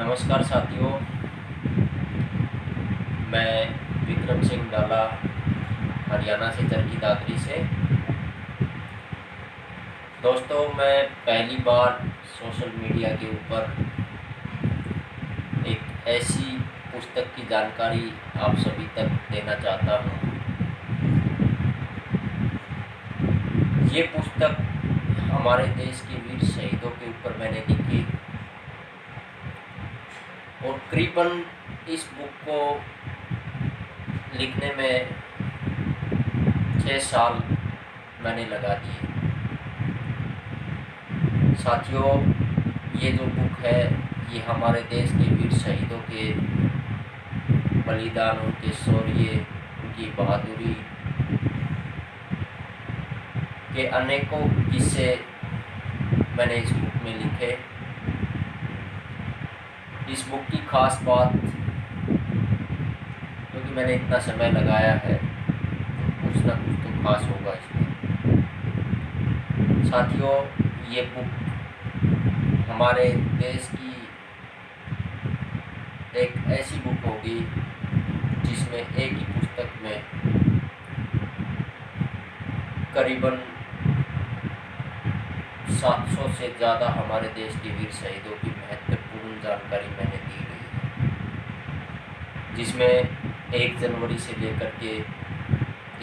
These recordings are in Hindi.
नमस्कार साथियों, मैं विक्रम सिंह डाला हरियाणा से चरखी दादरी से। दोस्तों, मैं पहली बार सोशल मीडिया के ऊपर एक ऐसी पुस्तक की जानकारी आप सभी तक देना चाहता हूँ। ये पुस्तक हमारे देश के वीर शहीदों के ऊपर मैंने लिखी और करीबन इस बुक को लिखने में 6 साल मैंने लगा दिए। साथियों, ये जो बुक है ये हमारे देश के वीर शहीदों के बलिदान, उनके शौर्य, उनकी बहादुरी के अनेकों किस्से मैंने इस बुक में लिखे। इस बुक की खास बात, क्योंकि मैंने इतना समय लगाया है, कुछ ना कुछ तो खास होगा इसमें। साथियों, ये बुक हमारे देश की एक ऐसी बुक होगी जिसमें एक ही पुस्तक में करीबन 700 से ज़्यादा हमारे देश के वीर शहीदों की महत्वपूर्ण जानकारी मैंने दी गई है, जिसमें 1 जनवरी से लेकर के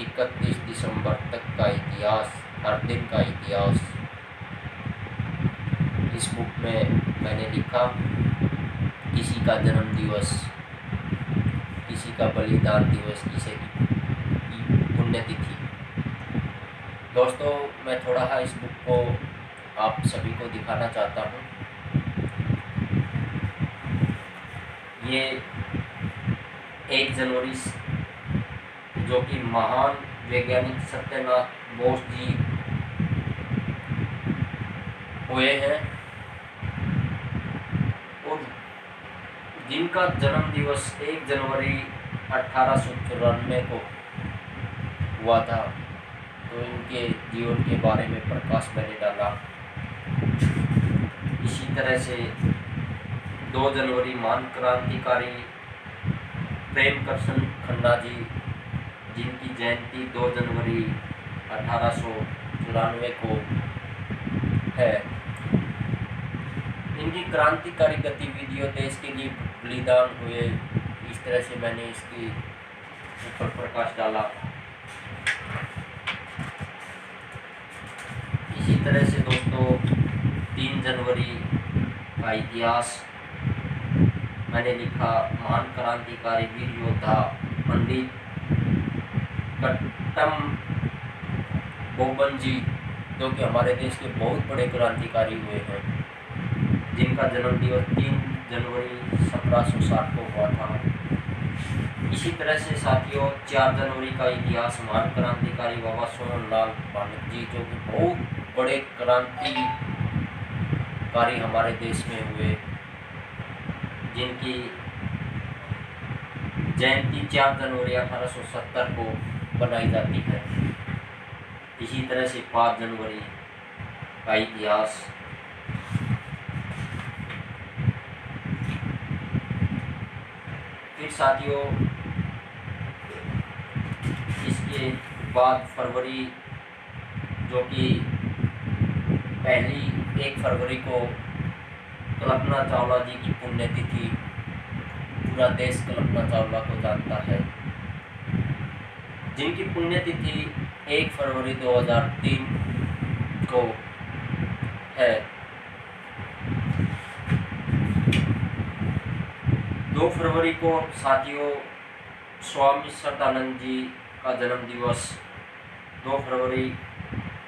31 दिसंबर तक का इतिहास, हर दिन का इतिहास इस बुक में मैंने लिखा। किसी का जन्म दिवस, किसी का बलिदान दिवस, किसी की पुण्यतिथि। दोस्तों, मैं थोड़ा इस बुक को आप सभी को दिखाना चाहता हूँ। ये 1 जनवरी जो कि महान वैज्ञानिक सत्यनाथ बोस जी हुए हैं और जिनका जन्म दिवस 1 जनवरी 1894 को हुआ था, तो इनके जीवन के बारे में प्रकाश मैंने डाला। इसी तरह से 2 जनवरी महान क्रांतिकारी प्रेमकृष्ण खन्ना जी, जिनकी जयंती 2 जनवरी 1894 को है। इनकी क्रांतिकारी गतिविधियों, देश के लिए बलिदान हुए, इस तरह से मैंने इसके ऊपर प्रकाश डाला। इसी तरह से दोस्तों, 3 जनवरी का इतिहास मैंने लिखा। महान क्रांतिकारी वीर योद्धा पंडित कट्टम बोबन जी, जो कि हमारे देश के बहुत बड़े क्रांतिकारी हुए हैं, जिनका जन्म दिवस 3 जनवरी 1760 को हुआ था। इसी तरह से साथियों, 4 जनवरी का इतिहास महान क्रांतिकारी बाबा सोनलाल पाठक जी, जो कि बहुत बड़े क्रांतिकारी हमारे देश में हुए, जिनकी जयंती 4 जनवरी 1870 को बनाई जाती है। इसी तरह से 5 जनवरी का इतिहास फिर साथियों, इसके बाद फरवरी, जो कि पहली 1 फरवरी को कल्पना चावला जी की पुण्यतिथि, पूरा देश कल्पना चावला को जानता है, जिनकी पुण्यतिथि 1 फरवरी 2003 को है। 2 फरवरी को साथियों, स्वामी श्रद्धानंद जी का जन्म दिवस, 2 फरवरी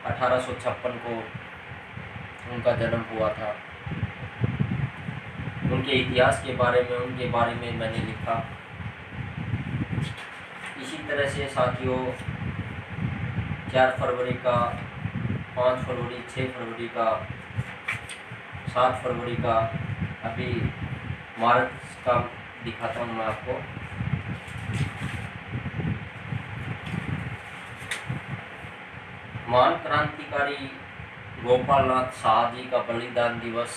1856 को उनका जन्म हुआ था। उनके इतिहास के बारे में, उनके बारे में मैंने लिखा। इसी तरह से साथियों, 4 फरवरी का, 5 फरवरी, 6 फरवरी का, 7 फरवरी का, अभी मार्च का दिखाता हूँ मैं आपको। महान क्रांतिकारी गोपाल नाथ शाह जी का बलिदान दिवस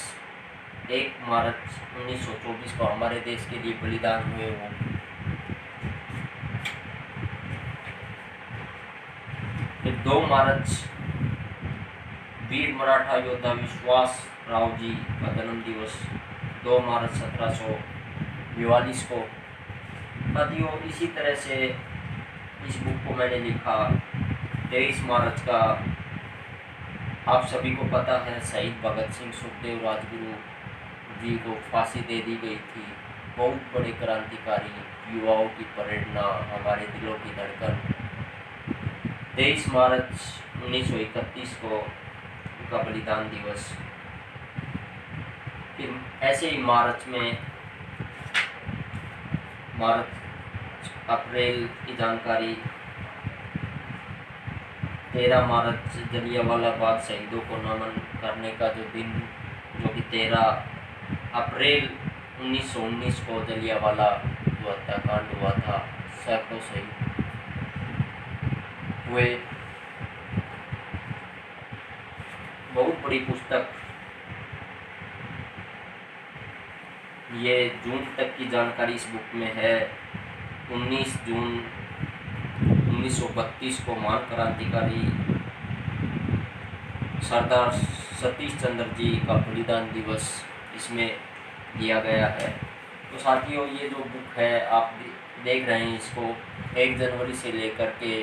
1 मार्च 1924 को हमारे देश के लिए बलिदान हुए वो। फिर 2 मार्च वीर मराठा योद्धा विश्वास राव जी का जन्म दिवस, 2 मार्च 1742 को। साथियों, इसी तरह से इस बुक को मैंने लिखा 23 मार्च का। आप सभी को पता है शहीद भगत सिंह सुखदेव राजगुरु जी को फांसी दे दी गई थी। बहुत बड़े क्रांतिकारी, युवाओं की प्रेरणा, हमारे दिलों की धड़कन। 23 मार्च 1931 को उनका बलिदान दिवस। फिर ऐसे ही मार्च अप्रैल की जानकारी, 13 मार्च जलियांवाला बाग शहीदों को नमन करने का जो दिन, जो कि 13 अप्रैल 1919 को जलियांवाला जो हत्याकांड हुआ था, सैकड़ों शहीद हुए। बहुत बड़ी पुस्तक, ये जून तक की जानकारी इस बुक में है। 19 जून 1932 को महान क्रांतिकारी सरदार सतीश चंद्र जी का बलिदान दिवस इसमें दिया गया है। तो साथियों, ये जो बुक है आप देख रहे हैं, इसको 1 जनवरी से लेकर के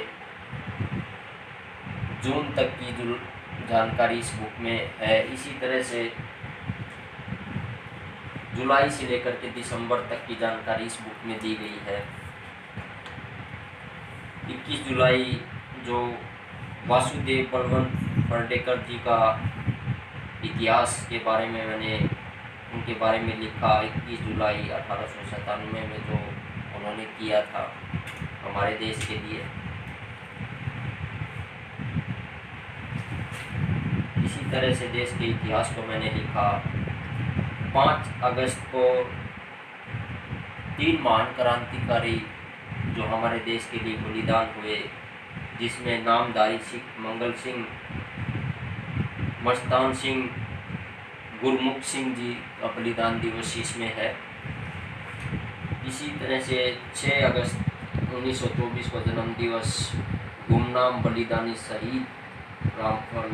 जून तक की जो जानकारी इस बुक में है, इसी तरह से जुलाई से लेकर के दिसंबर तक की जानकारी इस बुक में दी गई है। 21 जुलाई जो वासुदेव बलवंत फर्डेकर जी का इतिहास के बारे में मैंने उनके बारे में लिखा। 21 जुलाई 1897 में जो उन्होंने किया था हमारे देश के लिए। इसी तरह से देश के इतिहास को मैंने लिखा। 5 अगस्त को 3 महान क्रांतिकारी जो हमारे देश के लिए बलिदान हुए, जिसमें नामधारी सिख मंगल सिंह, मस्तान सिंह, गुरमुख सिंह जी का बलिदान दिवस इसमें है। इसी तरह से 6 अगस्त 1924 को जन्म दिवस गुमनाम बलिदानी शहीद रामफल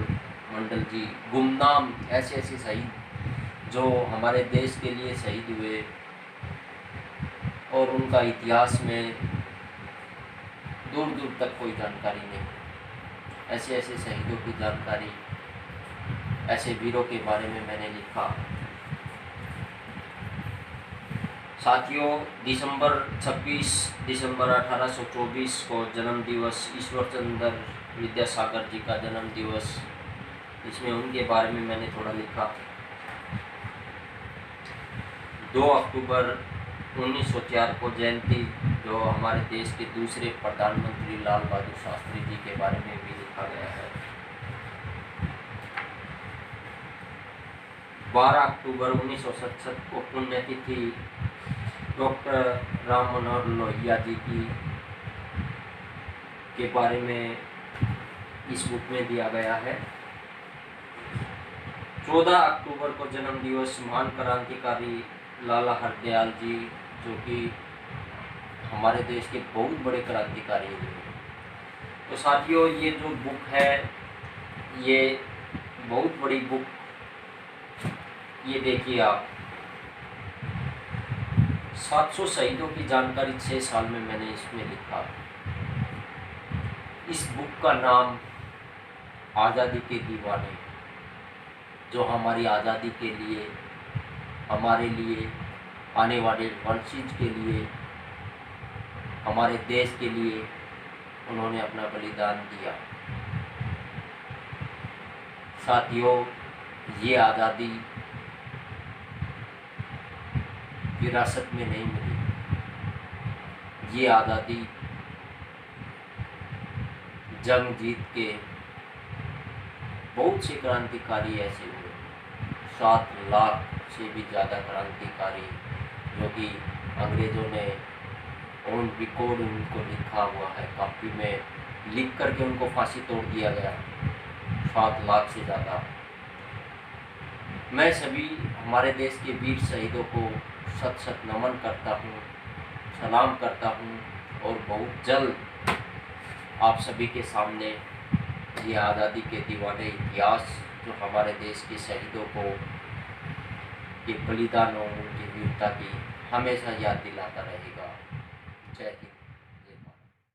मंडल जी। गुमनाम ऐसे शहीद जो हमारे देश के लिए शहीद हुए और उनका इतिहास में दूर दूर तक कोई जानकारी नहीं। ऐसे शहीदों की जानकारी, ऐसे वीरों के बारे में मैंने लिखा। साथियों, 26 दिसंबर 1824 को जन्म दिवस ईश्वर चंद्र विद्यासागर जी का जन्म दिवस, इसमें उनके बारे में मैंने थोड़ा लिखा। 2 अक्टूबर 1904 को जयंती जो हमारे देश के दूसरे प्रधानमंत्री लाल बहादुर शास्त्री जी के बारे में भी लिखा गया है। 12 अक्टूबर 1967 को पुण्यतिथि डॉक्टर राम मनोहर लोहिया जी की के बारे में इस बुक में दिया गया है। 14 अक्टूबर को जन्म दिवस महान क्रांतिकारी लाला हरदयाल जी, जो कि हमारे देश के बहुत बड़े क्रांतिकारी हुए। तो साथियों, ये जो बुक है ये बहुत बड़ी बुक, ये देखिए आप, 700 शहीदों की जानकारी 6 साल में मैंने इसमें लिखा। इस बुक का नाम आज़ादी के दीवाने, जो हमारी आज़ादी के लिए, हमारे लिए, आने वाले वंशज के लिए, हमारे देश के लिए उन्होंने अपना बलिदान दिया। साथियों, ये आज़ादी विरासत में नहीं मिली। ये आज़ादी जंग जीत के बहुत से क्रांतिकारी ऐसे हुए, 7 लाख से भी ज़्यादा क्रांतिकारी, जो कि अंग्रेज़ों ने ऑन रिकॉर्ड उनको लिखा हुआ है, कापी में लिख करके उनको फांसी तोड़ दिया गया, 7 लाख से ज़्यादा। मैं सभी हमारे देश के वीर शहीदों को शत शत नमन करता हूँ, सलाम करता हूँ और बहुत जल्द आप सभी के सामने ये आज़ादी के दीवाने इतिहास जो हमारे देश के शहीदों को के बलिदानों, उनकी वीरता की हमेशा याद दिलाता रहेगा। जय हिंद।